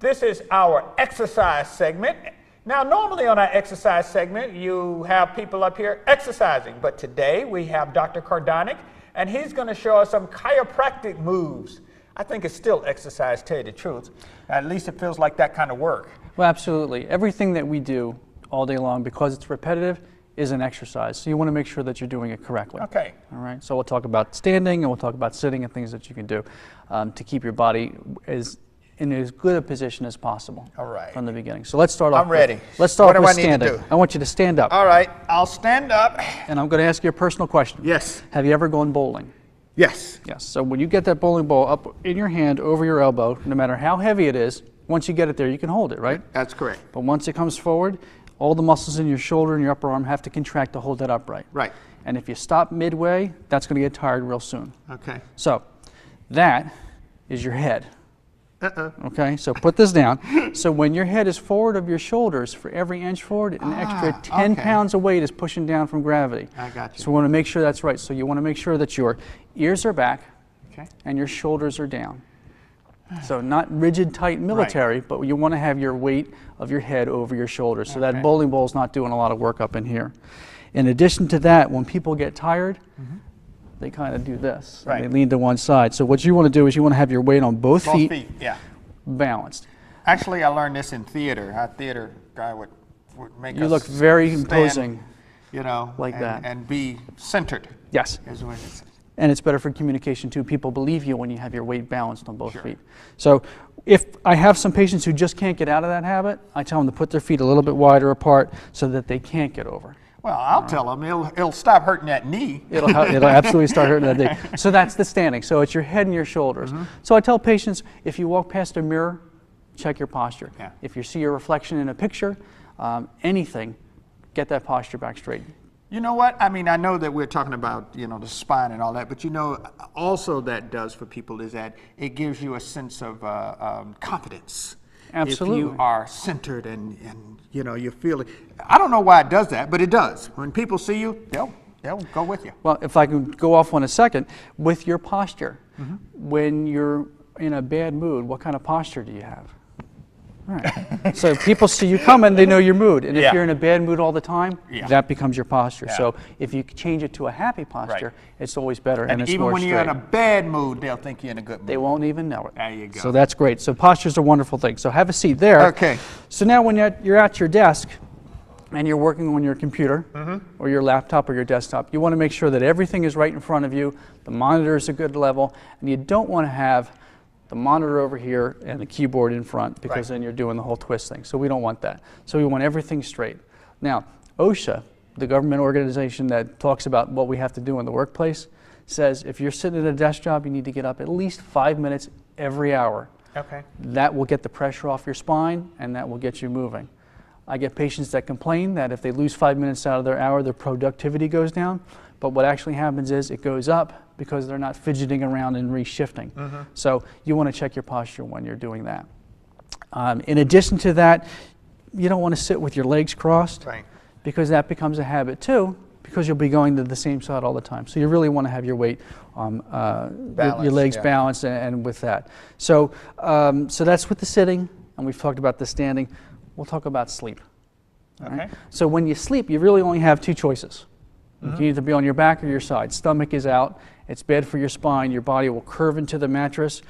This is our exercise segment. Now, normally on our exercise segment, you have people up here exercising, but today we have Dr. Cardonick, and he's going to show us some chiropractic moves. I think it's still exercise, to tell you the truth. At least it feels like that kind of work. Well, absolutely. Everything that we do all day long, because it's repetitive, is an exercise. So you want to make sure that you're doing it correctly. Okay. All right. So we'll talk about standing and we'll talk about sitting and things that you can do to keep your body in as good a position as possible. All right. From the beginning. So let's start off. I'm ready. Let's start with standing. What do I need to do? I want you to stand up. All right. I'll stand up. And I'm going to ask you a personal question. Yes. Have you ever gone bowling? Yes. Yes. So when you get that bowling ball up in your hand over your elbow, no matter how heavy it is, once you get it there, you can hold it, right? That's correct. But once it comes forward, all the muscles in your shoulder and your upper arm have to contract to hold that upright. Right. And if you stop midway, that's going to get tired real soon. Okay. So that is your head. Okay, so put this down. So when your head is forward of your shoulders, for every inch forward, an extra 10 pounds of weight is pushing down from gravity. I got you. So we want to make sure that's right. So you want to make sure that your ears are back Okay. and your shoulders are down. So not rigid, tight military, but you want to have your weight of your head over your shoulders. So that bowling ball is not doing a lot of work up in here. In addition to that, when people get tired, they kind of do this. Right. They lean to one side. So what you want to do is you want to have your weight on both feet. Both feet, yeah. Balanced. Actually, I learned this in theater. Our theater guy would make us You look very stand, imposing. You know, like that. And be centered. Yes. Is what it is. And it's better for communication too. People believe you when you have your weight balanced on both feet. So if I have some patients who just can't get out of that habit, I tell them to put their feet a little bit wider apart so that they can't get over. Well, I'll tell them it'll stop hurting that knee. It'll absolutely start hurting that day. So that's the standing. So it's your head and your shoulders. So I tell patients, if you walk past a mirror, check your posture. Yeah. If you see your reflection in a picture, anything, get that posture back straight. You know what? I mean, I know that we're talking about, the spine and all that, but also that does for people is that it gives you a sense of confidence. Absolutely. If you are centered and you feel it. I don't know why it does that, but it does. When people see you, they'll go with you. Well, if I can go off on a second, with your posture, when you're in a bad mood, what kind of posture do you have? All right. So people see you coming, they know your mood. And if you're in a bad mood all the time, that becomes your posture. Yeah. So if you change it to a happy posture, it's always better and it's even more when you're in straight. a bad mood, they'll think you're in a good mood. They won't even know it. There you go. So that's great. So posture's a wonderful thing. So have a seat there. Okay. So now when you're at your desk and you're working on your computer or your laptop or your desktop, you want to make sure that everything is right in front of you, the monitor is a good level, and you don't want to have the monitor over here and the keyboard in front because then you're doing the whole twist thing. So we don't want that. So we want everything straight. Now, OSHA, the government organization that talks about what we have to do in the workplace, says if you're sitting at a desk job, you need to get up at least 5 minutes every hour. Okay. That will get the pressure off your spine and that will get you moving. I get patients that complain that if they lose 5 minutes out of their hour, their productivity goes down. But what actually happens is it goes up because they're not fidgeting around and reshifting. So you want to check your posture when you're doing that. In addition to that, you don't want to sit with your legs crossed because that becomes a habit too, because you'll be going to the same side all the time. So you really want to have your weight, your legs balanced and with that. So, so that's with the sitting, and we've talked about the standing. We'll talk about sleep. Right? So when you sleep, you really only have two choices. You can either be on your back or your side. Stomach is out. It's bad for your spine. Your body will curve into the mattress,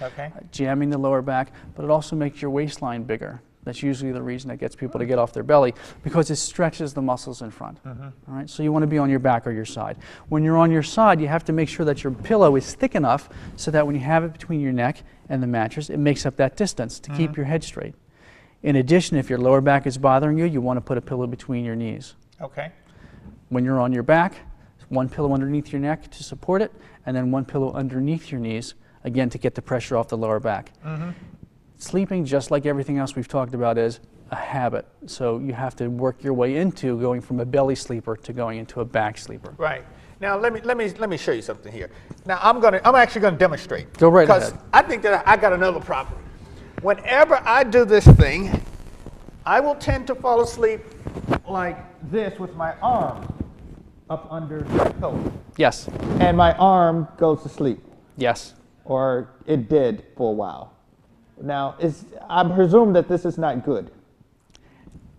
jamming the lower back, but it also makes your waistline bigger. That's usually the reason that gets people to get off their belly, because it stretches the muscles in front. All right? So you want to be on your back or your side. When you're on your side, you have to make sure that your pillow is thick enough so that when you have it between your neck and the mattress, it makes up that distance to keep your head straight. In addition, if your lower back is bothering you, you want to put a pillow between your knees. When you're on your back, one pillow underneath your neck to support it, and then one pillow underneath your knees, again, to get the pressure off the lower back. Sleeping, just like everything else we've talked about, is a habit. So you have to work your way into going from a belly sleeper to going into a back sleeper. Right. Now let me show you something here. Now I'm actually gonna demonstrate. Go right ahead. Because I think that I got another problem. Whenever I do this thing, I will tend to fall asleep like this with my arm up under the pillow. Yes. And my arm goes to sleep. Yes. Or it did for a while. Now, I presume that this is not good.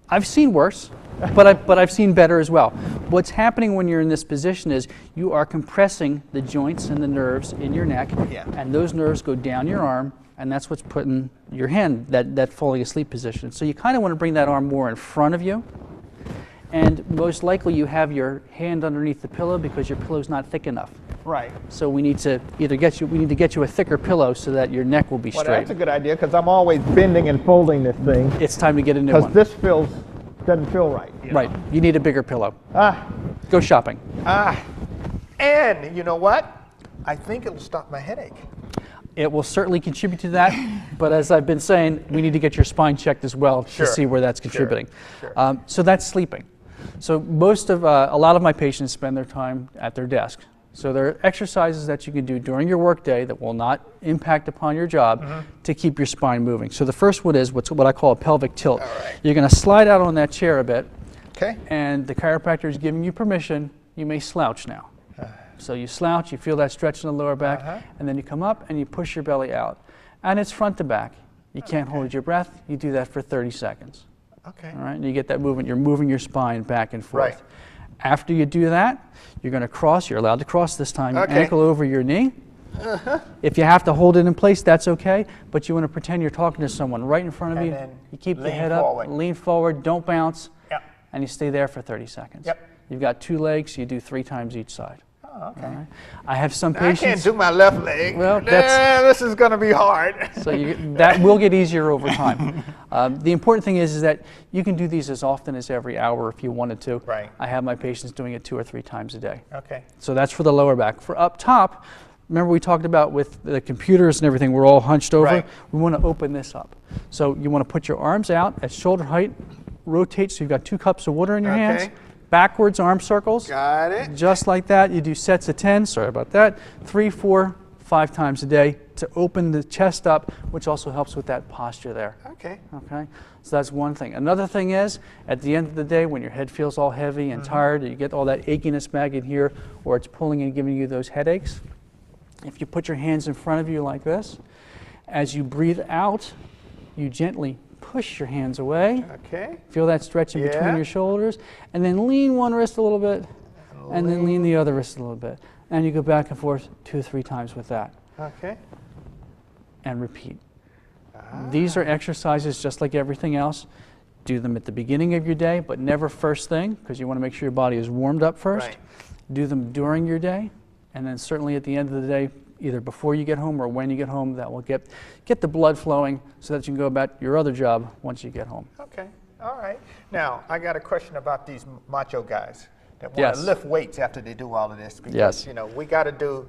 I've seen worse, but I've seen better as well. What's happening when you're in this position is you are compressing the joints and the nerves in your neck, and those nerves go down your arm, and that's what's putting your hand, that falling asleep position. So you kind of want to bring that arm more in front of you, and most likely you have your hand underneath the pillow because your pillow's not thick enough. Right. So we need to get you a thicker pillow so that your neck will be straight. Well, that's a good idea because I'm always bending and folding this thing. It's time to get a new one. Because this doesn't feel right. Right. You need a bigger pillow. Go shopping. And you know what? I think it'll stop my headache. It will certainly contribute to that, but as I've been saying, we need to get your spine checked as well to see where that's contributing. Sure. So that's sleeping. So a lot of my patients spend their time at their desk. So there are exercises that you can do during your workday that will not impact upon your job to keep your spine moving. So the first one is what I call a pelvic tilt. All right. You're going to slide out on that chair a bit, and the chiropractor is giving you permission. You may slouch now. So you slouch, you feel that stretch in the lower back, and then you come up and you push your belly out. And it's front to back. You can't hold your breath. You do that for 30 seconds. Okay. All right, and you get that movement. You're moving your spine back and forth. Right. After you do that, you're going to cross. You're allowed to cross this time. Your ankle over your knee. If you have to hold it in place, that's okay. But you want to pretend you're talking to someone right in front of you. You keep the head up, lean forward, don't bounce, and you stay there for 30 seconds. You've got 2 legs. You do 3 times each side. Oh, okay. Right. I have some patients. I can't do my left leg. Well, this is going to be hard. So that will get easier over time. The important thing is that you can do these as often as every hour if you wanted to. Right. I have my patients doing it 2 or 3 times a day. Okay. So that's for the lower back. For up top, remember we talked about with the computers and everything, we're all hunched over. Right. We want to open this up. So you want to put your arms out at shoulder height, rotate so you've got 2 cups of water in your hands. Backwards arm circles. Got it. Just like that. You do sets of 10, sorry about that, 3, 4, 5 times a day to open the chest up, which also helps with that posture there. Okay. Okay. So that's one thing. Another thing is, at the end of the day, when your head feels all heavy and tired, you get all that achiness back in here, or it's pulling and giving you those headaches, if you put your hands in front of you like this, as you breathe out, you gently push your hands away. Okay. Feel that stretch in between your shoulders, and then lean one wrist a little bit, and then lean the other wrist a little bit. And you go back and forth 2 or 3 times with that. Okay. And repeat. These are exercises just like everything else. Do them at the beginning of your day, but never first thing, because you want to make sure your body is warmed up first. Right. Do them during your day, and then certainly at the end of the day, either before you get home or when you get home, that will get the blood flowing so that you can go about your other job once you get home. Okay. All right. Now, I got a question about these macho guys that want to lift weights after they do all of this. Because, you know, we got to do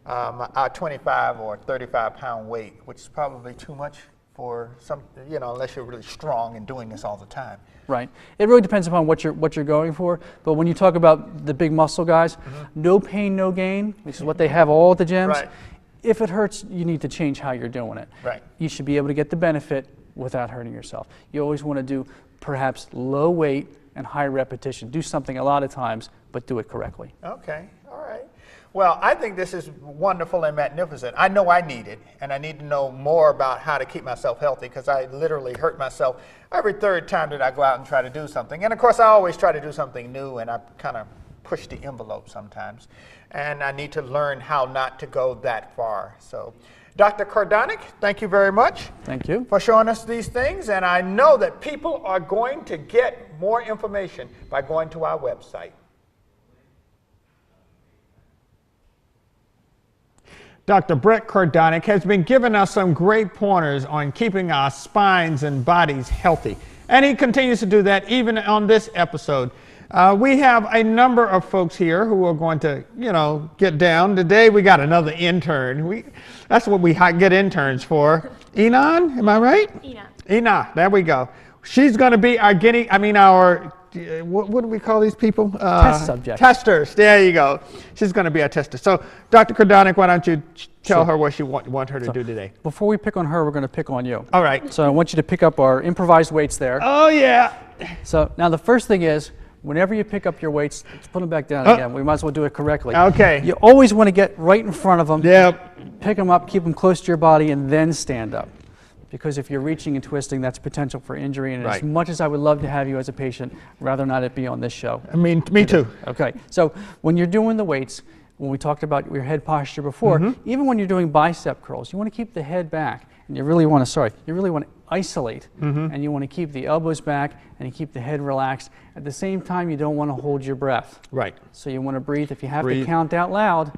our 25 or 35 pound weight, which is probably too much for some, you know, unless you're really strong and doing this all the time. Right. It really depends upon what you're going for. But when you talk about the big muscle guys, no pain, no gain, which is what they have all at the gyms. Right. If it hurts, you need to change how you're doing it. Right. You should be able to get the benefit without hurting yourself. You always want to do perhaps low weight and high repetition. Do something a lot of times, but do it correctly. Okay. All right. Well, I think this is wonderful and magnificent. I know I need it, and I need to know more about how to keep myself healthy, because I literally hurt myself every 3rd time that I go out and try to do something. And of course, I always try to do something new, and I kind of push the envelope sometimes. And I need to learn how not to go that far. So, Dr. Cardonick, thank you very much. Thank you. For showing us these things. And I know that people are going to get more information by going to our website. Dr. Brett Cardonick has been giving us some great pointers on keeping our spines and bodies healthy. And he continues to do that even on this episode. We have a number of folks here who are going to, you know, get down. Today we got another intern. That's what we get interns for. Enon, am I right? Ena, there we go. She's going to be our what do we call these people? Test subjects. Testers, there you go. She's going to be our tester. So, Dr. Cardonick, why don't you tell her what you want her to do today? Before we pick on her, we're going to pick on you. All right. So I want you to pick up our improvised weights there. Oh, yeah. So now the first thing is, whenever you pick up your weights, let's put them back down again. We might as well do it correctly. Okay. You always want to get right in front of them. Yep. Pick them up, keep them close to your body, and then stand up. because if you're reaching and twisting, that's potential for injury. And Right. as much as I would love to have you as a patient, rather not it be on this show. I mean, me too. Okay, so when you're doing the weights, when we talked about your head posture before, even when you're doing bicep curls, you want to keep the head back, and you really want to isolate, and you want to keep the elbows back, and you keep the head relaxed. At the same time, you don't want to hold your breath. Right. So you want to breathe. If you have to count out loud,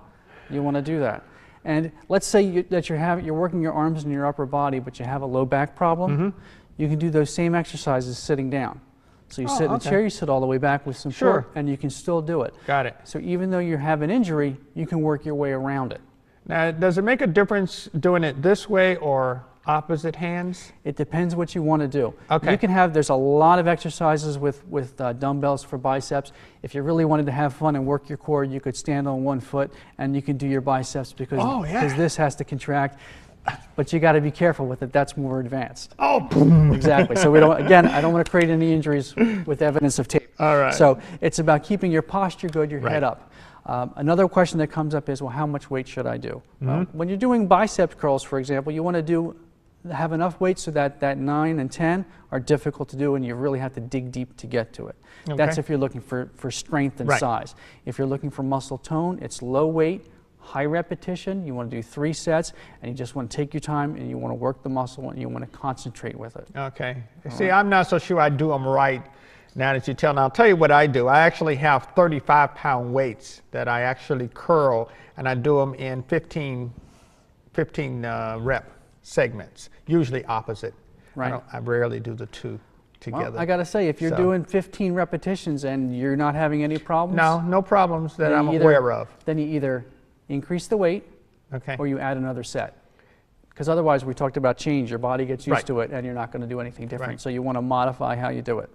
you want to do that. And let's say that you're working your arms and your upper body, but you have a low back problem. You can do those same exercises sitting down. So you sit in the chair, you sit all the way back with support, and you can still do it. Got it. So even though you have an injury, you can work your way around it. Now, does it make a difference doing it this way or opposite hands? It depends what you want to do. Okay. You can have, there's a lot of exercises with dumbbells for biceps. If you really wanted to have fun and work your core, you could stand on one foot and you can do your biceps because this has to contract. But you got to be careful with it. That's more advanced. Oh, boom. Exactly. So we don't. Again, I don't want to create any injuries with evidence of tape. All right. So it's about keeping your posture good, your head up. Another question that comes up is, well, how much weight should I do? When you're doing bicep curls, for example, you want to have enough weight so that 9 and 10 are difficult to do, and you really have to dig deep to get to it. Okay. That's if you're looking for strength and size. If you're looking for muscle tone, it's low weight, high repetition. You want to do 3 sets, and you just want to take your time, and you want to work the muscle, and you want to concentrate with it. Okay. See, I'm not so sure I do them right now that you tell. Now, I'll tell you what I do. I actually have 35-pound weights that I actually curl, and I do them in 15 rep segments, usually opposite. Right. I rarely do the 2 together. Well, I got to say, if you're doing 15 repetitions and you're not having any problems, no problems that I'm aware of. Then you either increase the weight, or you add another set. Because otherwise, we talked about change. Your body gets used to it, and you're not going to do anything different. So you want to modify how you do it.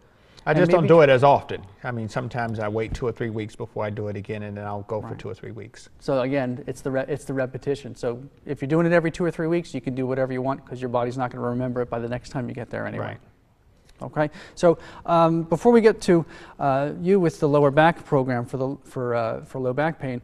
I just don't do it as often. I mean, sometimes I wait 2 or 3 weeks before I do it again, and then I'll go for 2 or 3 weeks. So again, it's the repetition. So if you're doing it every 2 or 3 weeks, you can do whatever you want because your body's not going to remember it by the next time you get there anyway. Right. Okay. So before we get to you with the lower back program for low back pain,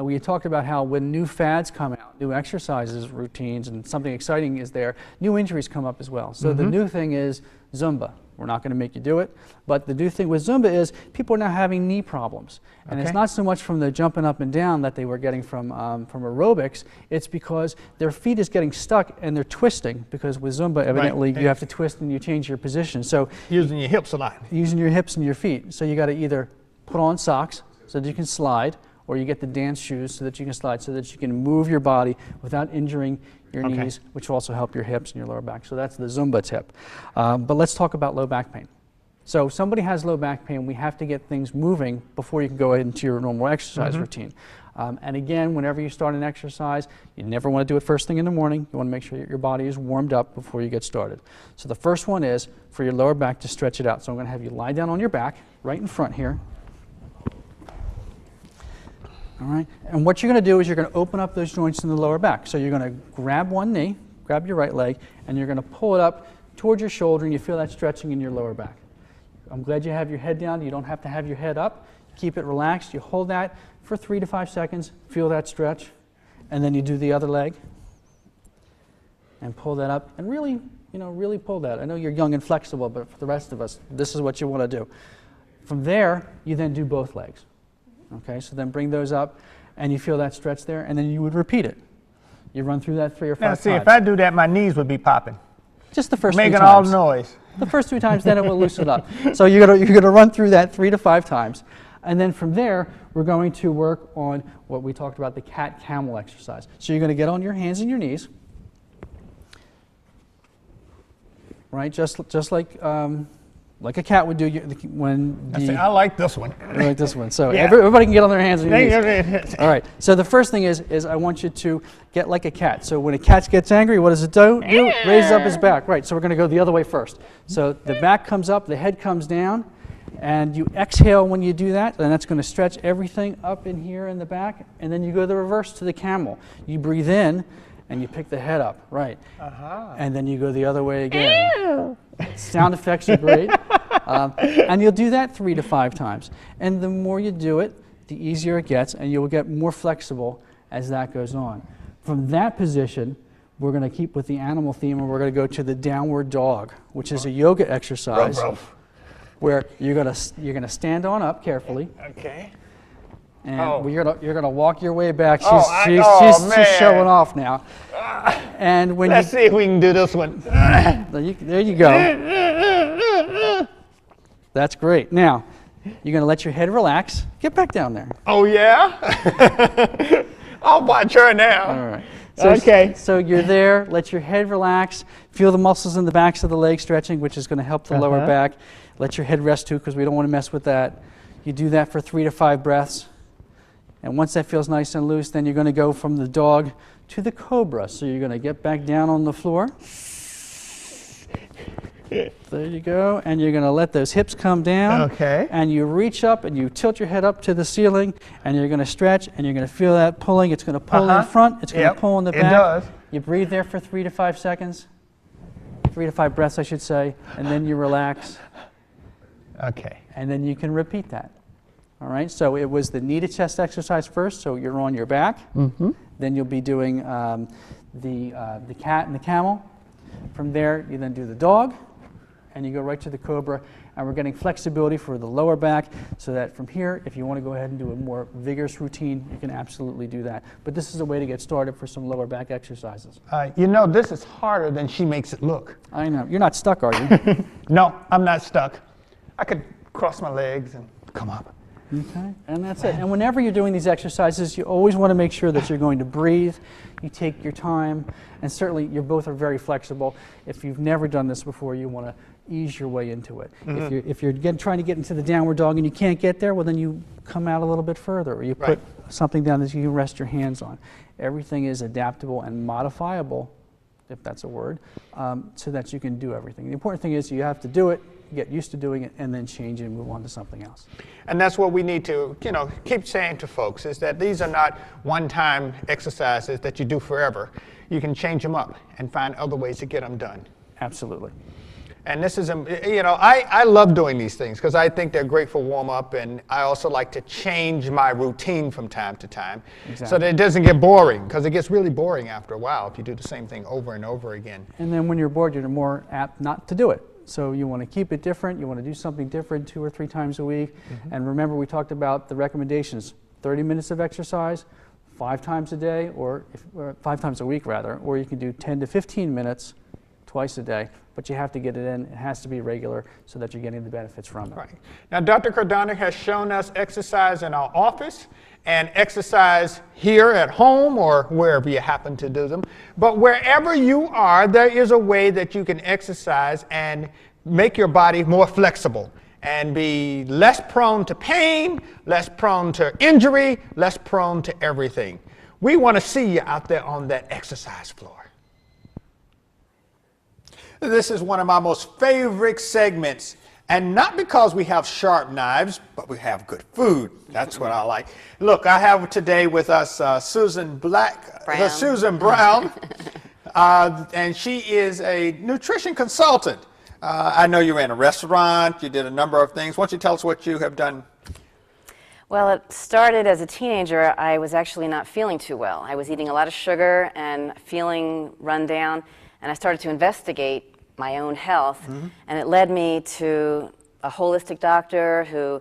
we talked about how when new fads come out, new exercises, routines, and something exciting is there, new injuries come up as well. So the new thing is Zumba. We're not going to make you do it, but the new thing with Zumba is people are now having knee problems. And it's not so much from the jumping up and down that they were getting from aerobics, it's because their feet is getting stuck and they're twisting, because with Zumba, evidently, you have to twist and you change your position. So using your hips a lot. Using your hips and your feet. So you got to either put on socks so that you can slide, or you get the dance shoes so that you can slide, so that you can move your body without injuring your knees, which will also help your hips and your lower back. So that's the Zumba tip. But let's talk about low back pain. So if somebody has low back pain, we have to get things moving before you can go into your normal exercise routine. And again, whenever you start an exercise, you never want to do it first thing in the morning. You want to make sure your body is warmed up before you get started. So the first one is for your lower back to stretch it out. So I'm going to have you lie down on your back right in front here. All right, and what you're going to do is you're going to open up those joints in the lower back. So you're going to grab one knee, grab your right leg, and you're going to pull it up towards your shoulder, and you feel that stretching in your lower back. I'm glad you have your head down. You don't have to have your head up. Keep it relaxed. You hold that for 3 to 5 seconds, feel that stretch, and then you do the other leg and pull that up, and really, really pull that. I know you're young and flexible, but for the rest of us, this is what you want to do. From there, you then do both legs. Okay, so then bring those up, and you feel that stretch there, and then you would repeat it. You run through that 3 or 5 times. Now, see, if I do that, my knees would be popping. Just the first 3 times. Making all the noise. The first 3 times, then it will loosen up. So you're gonna run through that 3 to 5 times, and then from there, we're going to work on what we talked about, the cat-camel exercise. So you're going to get on your hands and your knees, right? Just like a cat would do I like this one. I like this one. So everybody can get on their hands and knees. All right. So the first thing is I want you to get like a cat. So when a cat gets angry, what does it do? Raises up its back. Right. So we're going to go the other way first. So the back comes up, the head comes down, and you exhale when you do that, and that's going to stretch everything up in here in the back, and then you go the reverse to the camel. You breathe in, and you pick the head up, right? And then you go the other way again. Sound effects are great. And you'll do that 3 to 5 times. And the more you do it, the easier it gets, and you'll get more flexible as that goes on. From that position, we're going to keep with the animal theme, and we're going to go to the downward dog, which is a yoga exercise where you're going to stand on up carefully. Okay. And you're gonna walk your way back. She's showing off now. And when let's see if we can do this one. There you go. That's great. Now, you're gonna let your head relax. Get back down there. Oh yeah. I'll watch her now. All right. So, So you're there. Let your head relax. Feel the muscles in the backs of the legs stretching, which is going to help the lower back. Let your head rest too, because we don't want to mess with that. You do that for 3 to 5 breaths. And once that feels nice and loose, then you're going to go from the dog to the cobra. So you're going to get back down on the floor. There you go. And you're going to let those hips come down. Okay. And you reach up and you tilt your head up to the ceiling. And you're going to stretch and you're going to feel that pulling. It's going to pull in front. It's going to pull in the back. It does. You breathe there for 3 to 5 seconds. 3 to 5 breaths, I should say. And then you relax. Okay. And then you can repeat that. All right, so it was the knee to chest exercise first, so you're on your back. Then you'll be doing the cat and the camel. From there, you then do the dog, and you go right to the cobra. And we're getting flexibility for the lower back, so that from here, if you want to go ahead and do a more vigorous routine, you can absolutely do that. But this is a way to get started for some lower back exercises. You know, this is harder than she makes it look. I know. You're not stuck, are you? No, I'm not stuck. I could cross my legs and come up. Okay, and that's it. And whenever you're doing these exercises, you always want to make sure that you're going to breathe, you take your time, and certainly you both are very flexible. If you've never done this before, you want to ease your way into it. If you're trying to get into the downward dog and you can't get there, well then you come out a little bit further, or you put something down that you can rest your hands on. Everything is adaptable and modifiable, if that's a word, so that you can do everything. The important thing is you have to do it, get used to doing it, and then change it and move on to something else. And that's what we need to, keep saying to folks, is that these are not one-time exercises that you do forever. You can change them up and find other ways to get them done. Absolutely. And this is, I love doing these things because I think they're great for warm-up, and I also like to change my routine from time to time so that it doesn't get boring, because it gets really boring after a while if you do the same thing over and over again. And then when you're bored, you're more apt not to do it. So you want to keep it different. You want to do something different 2 or 3 times a week. And remember, we talked about the recommendations: 30 minutes of exercise, 5 times a day, or 5 times a week rather, or you can do 10 to 15 minutes twice a day. But you have to get it in. It has to be regular so that you're getting the benefits from it. Right. Now, Dr. Cardonick has shown us exercise in our office and exercise here at home or wherever you happen to do them. But wherever you are, there is a way that you can exercise and make your body more flexible and be less prone to pain, less prone to injury, less prone to everything. We want to see you out there on that exercise floor. This is one of my most favorite segments, and not because we have sharp knives, but we have good food. That's what I like. Look, I have today with us Susan Brown, and she is a nutrition consultant. I know you ran a restaurant, you did a number of things. Why don't you tell us what you have done? Well, it started as a teenager. I was actually not feeling too well. I was eating a lot of sugar and feeling run down, and I started to investigate my own health, and it led me to a holistic doctor who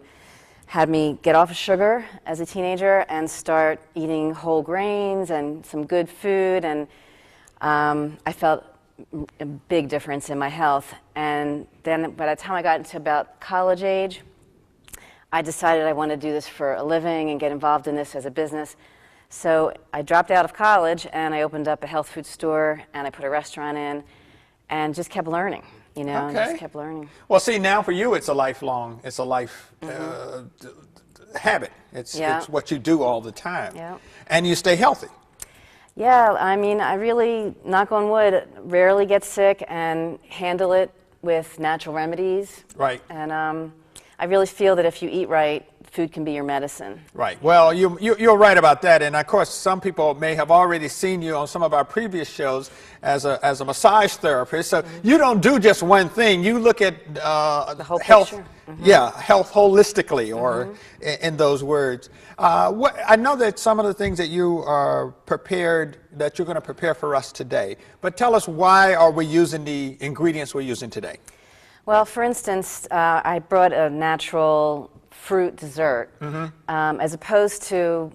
had me get off of sugar as a teenager and start eating whole grains and some good food, and I felt a big difference in my health. And then by the time I got into about college age, I decided I wanted to do this for a living and get involved in this as a business. So I dropped out of college and I opened up a health food store and I put a restaurant in and just kept learning, and just kept learning. Well, see, now for you it's a life habit. It's what you do all the time. Yeah. And you stay healthy. Yeah, I mean, I really, knock on wood, rarely get sick and handle it with natural remedies. Right. And I really feel that if you eat right, food can be your medicine. Right. Well, you're right about that. And of course, some people may have already seen you on some of our previous shows as a massage therapist. So you don't do just one thing. You look at The whole health. picture. Yeah, health holistically, or in those words. I know that some of the things that you are prepared, that you're going to prepare for us today. But tell us, why are we using the ingredients we're using today? Well, for instance, I brought a natural fruit dessert, as opposed to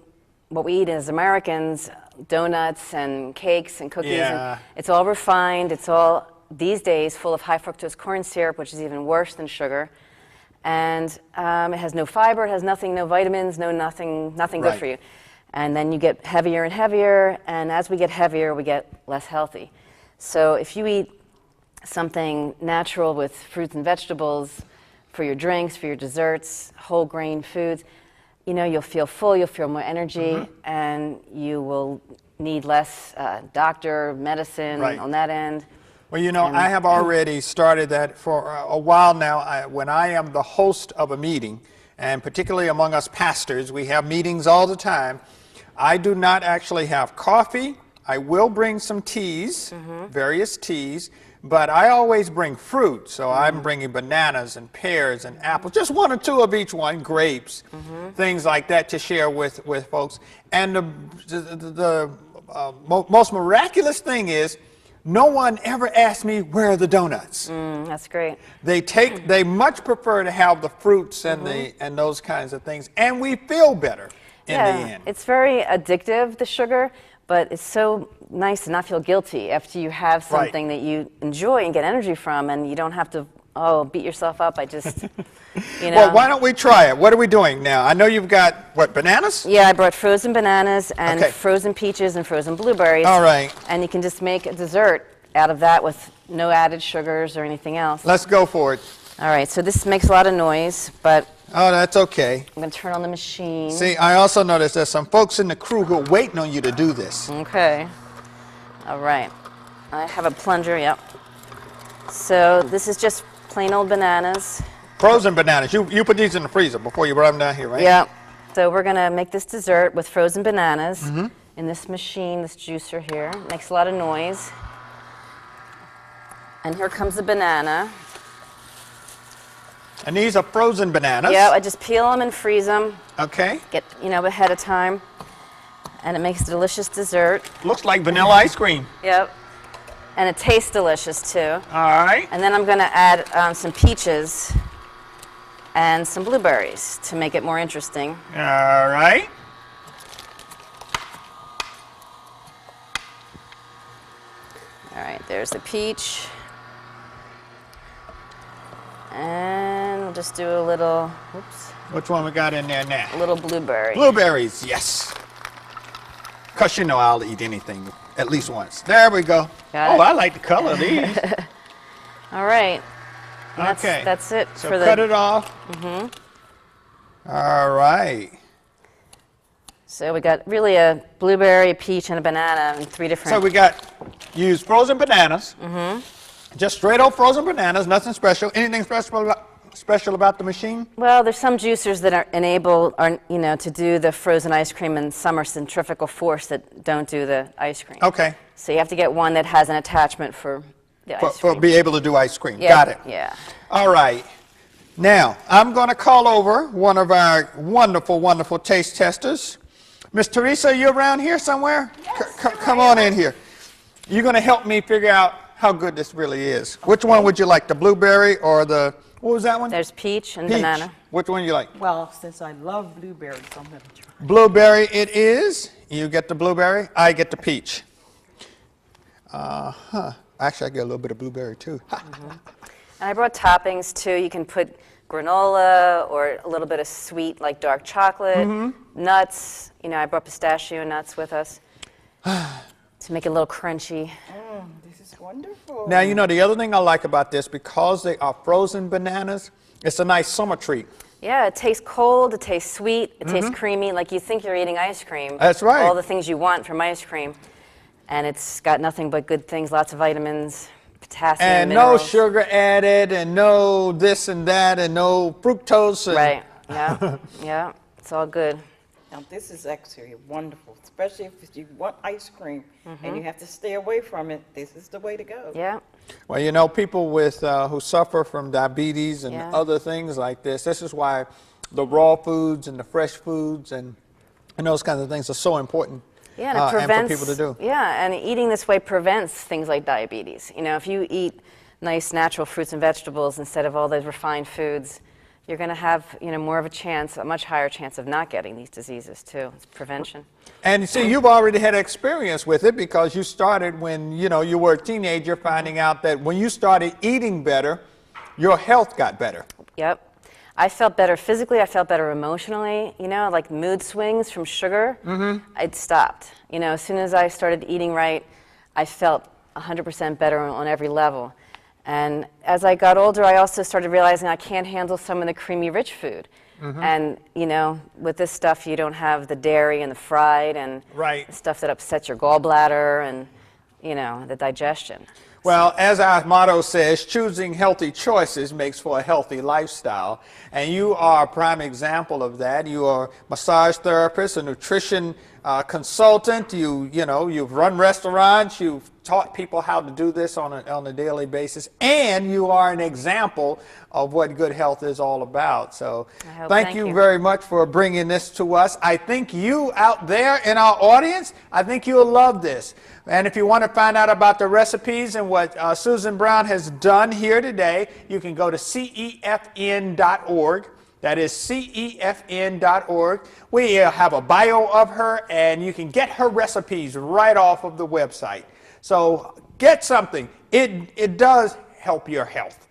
what we eat as Americans, donuts and cakes and cookies. Yeah. And it's all refined. It's all, these days, full of high fructose corn syrup, which is even worse than sugar. And it has no fiber, it has nothing, no vitamins, nothing good Right. for you. And then you get heavier and heavier, and as we get heavier, we get less healthy. So if you eat something natural with fruits and vegetables for your drinks, for your desserts, whole grain foods, you know, you'll feel full, you'll feel more energy, and you will need less doctor, medicine Right. on that end. Well, you know, I have already started that for a while now. When I am the host of a meeting, and particularly among us pastors, we have meetings all the time. I do not actually have coffee. I will bring some teas, various teas, but I always bring fruit. So I'm bringing bananas and pears and apples, just one or two of each one, grapes, things like that to share with folks. And the most miraculous thing is, no one ever asked me, where are the donuts? That's great. They much prefer to have the fruits and and those kinds of things, and we feel better in the end. It's very addictive, the sugar, but it's so nice to not feel guilty after you have something that you enjoy and get energy from, and you don't have to, beat yourself up. I just, you know. Well, why don't we try it? What are we doing now? I know you've got, what, bananas? Yeah, I brought frozen bananas and Okay. frozen peaches and frozen blueberries. All right. And you can just make a dessert out of that with no added sugars or anything else. Let's go for it. All right, so this makes a lot of noise, but Oh, that's okay. I'm going to turn on the machine. See, I also noticed there's some folks in the crew who are waiting on you to do this. Okay. All right. I have a plunger, yep. So this is just plain old bananas. Frozen bananas. You put these in the freezer before you run them down here, right? Yep. So we're going to make this dessert with frozen bananas in this machine, this juicer here. Makes a lot of noise. And here comes the banana. And these are frozen bananas. Yeah, I just peel them and freeze them. Okay. Get, ahead of time. And it makes a delicious dessert. Looks like vanilla ice cream. Yep. And it tastes delicious too. All right. And then I'm going to add some peaches and some blueberries to make it more interesting. All right. All right, there's the peach. And we'll just do a little, Which one we got in there now? a little blueberry. Blueberries, yes. Because you know I'll eat anything at least once. There we go. Got it. I like the color of these. All right. And Okay. That's it So for cut it off. All right. So we got really a blueberry, a peach, and a banana, and 3 different. So we use frozen bananas. Just straight old frozen bananas, nothing special. Anything special about the machine? Well, there's some juicers that are to do the frozen ice cream, and some are centrifugal force that don't do the ice cream. Okay. So you have to get one that has an attachment for the ice cream. For be able to do ice cream. Yeah, Got it. Yeah. All right. Now, I'm going to call over one of our wonderful, wonderful taste testers. Miss Teresa, you around here somewhere? Yes, Come on in here. You're going to help me figure out how good this really is. Which one would you like, the blueberry or the, what was that one? There's peach and Peach. banana. Which one you like? Well, since I love blueberries, I'm going to try. Blueberry it is. You get the blueberry, I get the peach. Actually, I get a little bit of blueberry too. And I brought toppings too. You can put granola or a little bit of sweet, like dark chocolate, nuts. I brought pistachio nuts with us to make it a little crunchy. This is wonderful. Now, the other thing I like about this, because they are frozen bananas, it's a nice summer treat. Yeah, it tastes cold, it tastes sweet, it tastes creamy, like you think you're eating ice cream. That's right. All the things you want from ice cream. And it's got nothing but good things, lots of vitamins, potassium, And minerals. no sugar added, and no this and that, and no fructose. And Right. Yeah, yeah, it's all good. Now, this is actually wonderful, especially if you want ice cream and you have to stay away from it. This is the way to go. Yeah, Well, you know, people with who suffer from diabetes and Yeah. other things like this is why the raw foods and the fresh foods and those kinds of things are so important. yeah, and it and prevents. for people to do. Yeah, and eating this way prevents things like diabetes. You know, if you eat nice natural fruits and vegetables instead of all those refined foods, you're going to have, you know, more of a chance, a much higher chance of not getting these diseases too. It's prevention. And see, you've already had experience with it because you started when, you know, you were a teenager, finding out that when you started eating better, your health got better. Yep. I felt better physically. I felt better emotionally. You know, like mood swings from sugar, it stopped. You know, as soon as I started eating right, I felt 100% better on every level. And as I got older, I also started realizing I can't handle some of the creamy, rich food. And, you know, with this stuff, you don't have the dairy and the fried and Right. the stuff that upsets your gallbladder and, you know, the digestion. Well, as our motto says, choosing healthy choices makes for a healthy lifestyle. And you are a prime example of that. You are a massage therapist, a nutrition consultant. You've run restaurants. You've taught people how to do this on a daily basis. And you are an example of what good health is all about. So thank you very much for bringing this to us. I think you out there in our audience, I think you'll love this. And if you want to find out about the recipes and what Susan Brown has done here today, you can go to cefn.org. That is cefn.org. We have a bio of her, and you can get her recipes right off of the website. So get something. It does help your health.